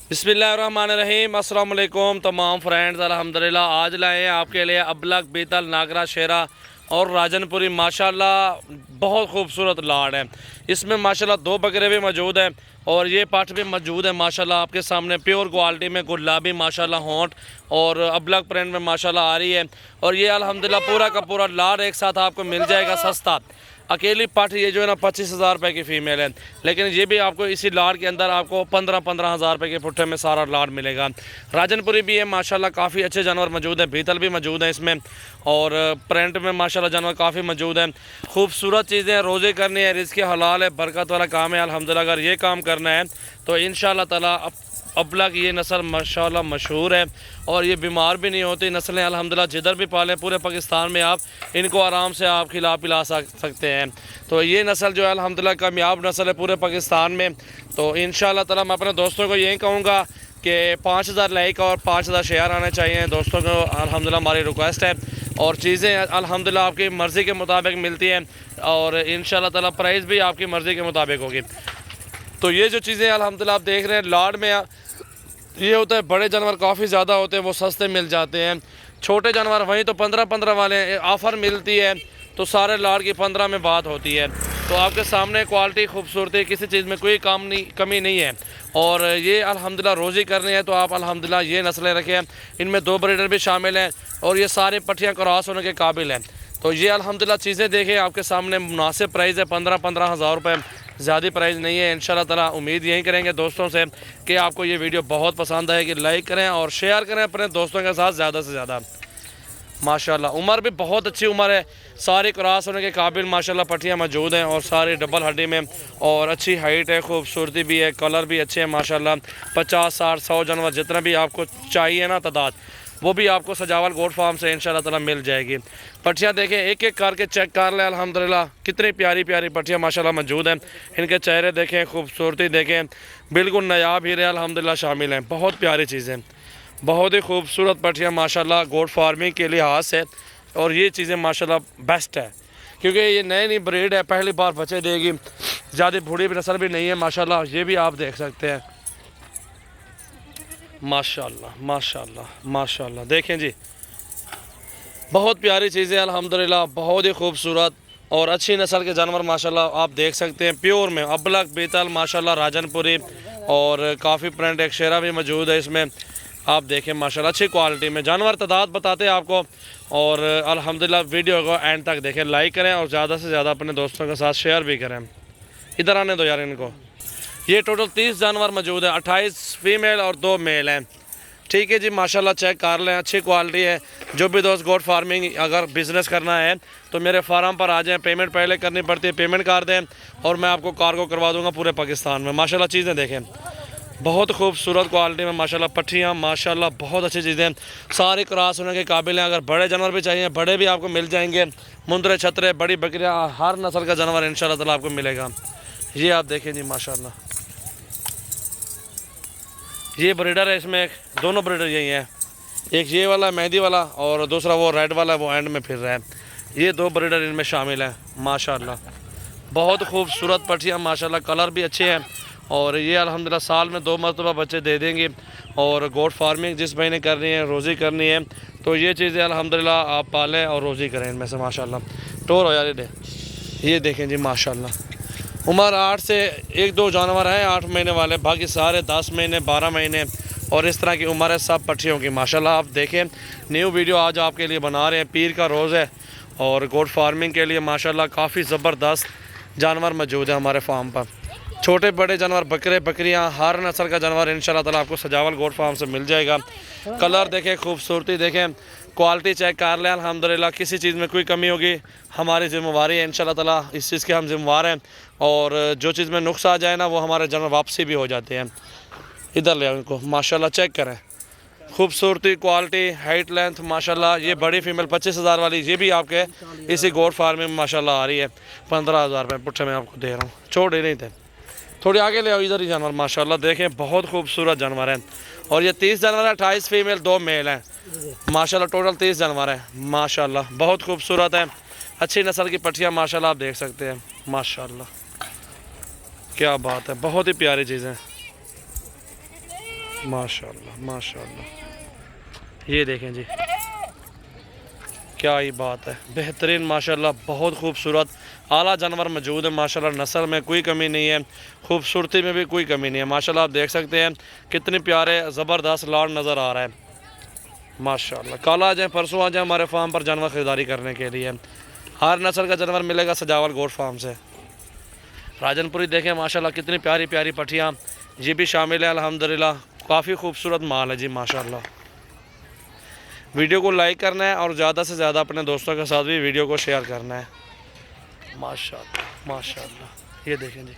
बिस्मिल्लाहिर्रहमानिर्रहीम। अस्सलाम वालेकुम तमाम फ्रेंड्स। अल्हम्दुलिल्लाह आज लाए हैं आपके लिए अबलग, बीतल, नागरा, शेरा और राजनपुरी माशाल्लाह बहुत खूबसूरत लाड़ है। इसमें माशाल्लाह दो बकरे भी मौजूद हैं और ये पाठ भी मौजूद है माशाल्लाह आपके सामने। प्योर क्वालिटी में गुलाबी माशाल्लाह होंठ और अबलग प्रिंट में माशाल्लाह आ रही है। और ये अल्हम्दुलिल्लाह पूरा का पूरा लाड़ एक साथ आपको मिल जाएगा सस्ता। अकेली पाठ ये जो है ना 25,000 रुपये की फ़ीमेल है, लेकिन ये भी आपको इसी लाड़ के अंदर आपको 15-15 हज़ार रुपये के पुट्ठे में सारा लाड़ मिलेगा। राजनपुरी भी है माशाल्लाह, काफ़ी अच्छे जानवर मौजूद हैं। बीतल भी मौजूद है इसमें और प्रिंट में माशाल्लाह जानवर काफ़ी मौजूद हैं। खूबसूरत चीज़ें हैं, रोज़े करनी है, रिज़्क़ हलाल है, बरकत वाला काम है अल्हम्दुलिल्लाह। अगर ये काम करना है तो इंशाअल्लाह ताला अबलग ये नस्ल माशाल्लाह मशहूर है और ये बीमार भी नहीं होती नस्लें अल्हम्दुलिल्लाह। जिधर भी पालें पूरे पाकिस्तान में आप इनको आराम से आप खिला पिला सकते हैं। तो ये नस्ल जो है अल्हम्दुलिल्लाह कामयाब नस्ल है पूरे पाकिस्तान में। तो इंशाअल्लाह ताला मैं अपने दोस्तों को यही कहूँगा कि 5,000 लाइक और 5,000 शेयर आने चाहिए दोस्तों को, अल्हम्दुलिल्लाह हमारी रिक्वेस्ट है। और चीज़ें अल्हम्दुलिल्लाह आपकी मर्ज़ी के मुताबिक मिलती हैं और इंशाअल्लाह ताला प्राइस भी आपकी मर्ज़ी के मुताबिक होगी। तो ये जो चीज़ें अल्हम्दुलिल्लाह आप देख रहे हैं लाड़ में ये होता है, बड़े जानवर काफ़ी ज़्यादा होते हैं वो सस्ते मिल जाते हैं। छोटे जानवर वहीं तो 15-15 वाले ऑफ़र मिलती है तो सारे लाड़ की 15 में बात होती है। तो आपके सामने क्वालिटी खूबसूरती किसी चीज़ में कोई कमी नहीं है। और ये अल्हम्दुलिल्लाह रोज़ी करनी है तो आप अल्हम्दुलिल्लाह ये नस्लें रखें। इनमें 2 ब्रीडर भी शामिल हैं और ये सारे पट्टियाँ क्रॉस होने के काबिल हैं। तो ये अल्हम्दुलिल्लाह चीज़ें देखें आपके सामने, मुनासिब प्राइस है 15-15 हज़ार रुपये, ज़्यादा प्राइस नहीं है। इंशाअल्लाह ताला उम्मीद यही करेंगे दोस्तों से कि आपको ये वीडियो बहुत पसंद आएगी। लाइक करें और शेयर करें अपने दोस्तों के साथ ज़्यादा से ज़्यादा। माशाल्लाह उम्र भी बहुत अच्छी उम्र है, सारी क्रॉस होने के काबिल माशाल्लाह पट्टियाँ मौजूद हैं और सारी डबल हड्डी में और अच्छी हाइट है, खूबसूरती भी है, कलर भी अच्छे हैं माशाल्लाह। 50-60-100 जानवर जितना भी आपको चाहिए ना तादाद वो भी आपको सजावल गोट फार्म से इंशाअल्लाह ताला मिल जाएगी। पट्टियाँ देखें, एक एक करके चेक कर लें अल्हम्दुलिल्लाह कितनी प्यारी प्यारी पट्टियाँ माशाल्लाह मौजूद हैं। इनके चेहरे देखें, खूबसूरती देखें, बिल्कुल नायाब हीरे अल्हम्दुलिल्लाह शामिल हैं। बहुत प्यारी चीज़ें, बहुत ही खूबसूरत पट्टियाँ माशाल्लाह गोट फार्मिंग के लिहाज से। और ये चीज़ें माशाल्लाह बेस्ट है क्योंकि ये नई ब्रीड है, पहली बार बच्चे देगी, ज़्यादा बूढ़ी भी नस्ल भी नहीं है माशाल्लाह। ये भी आप देख सकते हैं माशाल्लाह माशाल्लाह माशाल्लाह। देखें जी, बहुत प्यारी चीज़ें अल्हम्दुलिल्लाह, बहुत ही खूबसूरत और अच्छी नस्ल के जानवर माशाल्लाह आप देख सकते हैं। प्योर में अबलग, बीतल माशाल्लाह, राजनपुरी और काफ़ी प्रिंट, एक शेरा भी मौजूद है इसमें। आप देखें माशाल्लाह अच्छी क्वालिटी में जानवर, तादाद बताते हैं आपको। और अल्हम्दुलिल्लाह वीडियो को एंड तक देखें, लाइक करें और ज़्यादा से ज़्यादा अपने दोस्तों के साथ शेयर भी करें। इधर आने दो यार इनको। ये टोटल 30 जानवर मौजूद है, 28 फीमेल और 2 मेल हैं। ठीक है जी माशाल्लाह, चेक कर लें, अच्छी क्वालिटी है। जो भी दोस्त गोट फार्मिंग अगर बिज़नेस करना है तो मेरे फार्म पर आ जाएं। पेमेंट पहले करनी पड़ती है, पेमेंट कर दें और मैं आपको कार्गो करवा दूंगा पूरे पाकिस्तान में। माशाल्लाह चीज़ें देखें, बहुत खूबसूरत क्वालिटी में माशाल्लाह पट्टियाँ माशाल्लाह, बहुत अच्छी चीज़ें, सारी क्रॉस होने के काबिल हैं। अगर बड़े जानवर भी चाहिए, बड़े भी आपको मिल जाएंगे। मुंदरे, छतरे, बड़ी बकरियाँ, हर नस्ल का जानवर इंशाअल्लाह ताला आपको मिलेगा। ये आप देखें जी माशाल्लाह, ये ब्रीडर है, इसमें दोनों ब्रीडर यही हैं, एक ये वाला मेहंदी वाला और दूसरा वो रेड वाला, वो एंड में फिर रहा है। ये 2 ब्रीडर इनमें शामिल हैं माशाल्लाह। बहुत खूबसूरत पट्टियाँ माशाल्लाह, कलर भी अच्छे हैं और ये अल्हम्दुलिल्लाह साल में 2 मरतबा बच्चे दे देंगे। और गोट फार्मिंग जिस भाई ने करनी है, रोज़ी करनी है तो ये चीज़ें अल्हम्दुलिल्लाह आप पालें और रोज़ी करें इनमें से माशाल्लाह। टोर हो यार ये देखें जी माशाल्लाह, उम्र 8 से 1-2 जानवर हैं 8 महीने वाले, बाकी सारे 10 महीने 12 महीने और इस तरह की उम्र है सब पट्टियों की माशाल्लाह। आप देखें, न्यू वीडियो आज आपके लिए बना रहे हैं, पीर का रोज़ है और गोट फार्मिंग के लिए माशाल्लाह काफ़ी ज़बरदस्त जानवर मौजूद है हमारे फार्म पर। छोटे बड़े जानवर, बकरे, बकरियां, हर नस्ल का जानवर इंशाल्लाह ताला आपको सजावल गोट फार्म से मिल जाएगा। कलर देखें, खूबसूरती देखें, क्वालिटी चेक कर लें अल्हम्दुलिल्लाह। किसी चीज़ में कोई कमी होगी हमारी ज़िम्मेवारी है इंशाल्लाह ताला, इस चीज़ के हम ज़िम्मेवार हैं। और जो चीज़ में नुक्स आ जाए ना वो हमारे जानवर वापसी भी हो जाते हैं। इधर ले आओ इनको माशाल्लाह, चेक करें खूबसूरती, क्वालिटी, हाइट, लेंथ माशाल्लाह। ये बड़ी फीमेल 25,000 वाली, ये भी आपके इसी गोट फार्म में माशाल्लाह आ रही है। 15,000 रुपये पुट्ठे में आपको दे रहा हूँ, छोड़ ही नहीं थे। थोड़ी आगे ले आओ, इधर ही जानवर माशाल्लाह देखें, बहुत खूबसूरत जानवर हैं। और ये 30 जानवर है, 28 फीमेल 2 मेल हैं माशाल्लाह। टोटल 30 जानवर हैं माशाल्लाह, बहुत खूबसूरत है, अच्छी नस्ल की पट्टियाँ माशाल्लाह आप देख सकते हैं माशाल्लाह। क्या बात है, बहुत ही प्यारी चीज़ें। माशाल्लाह माशाल्लाह, ये देखें जी, क्या ही बात है, बेहतरीन माशाल्लाह, बहुत खूबसूरत आला जानवर मौजूद है माशाल्लाह। नस्ल में कोई कमी नहीं है, खूबसूरती में भी कोई कमी नहीं है माशाल्लाह। आप देख सकते हैं कितने प्यारे ज़बरदस्त लाड़ नज़र आ रहा है माशाल्लाह। कल आ जाए, परसों आ जाए हमारे फार्म पर जानवर ख़रीदारी करने के लिए। हर नस्ल का जानवर मिलेगा सजावल गोट फार्म से। राजनपुरी देखें माशाल्लाह, कितनी प्यारी प्यारी पट्टियाँ ये भी शामिल है अल्हम्दुलिल्लाह। काफ़ी खूबसूरत माल है जी माशाल्लाह। वीडियो को लाइक करना है और ज़्यादा से ज़्यादा अपने दोस्तों के साथ भी वीडियो को शेयर करना है माशाल्लाह माशाल्लाह। ये देखें जी।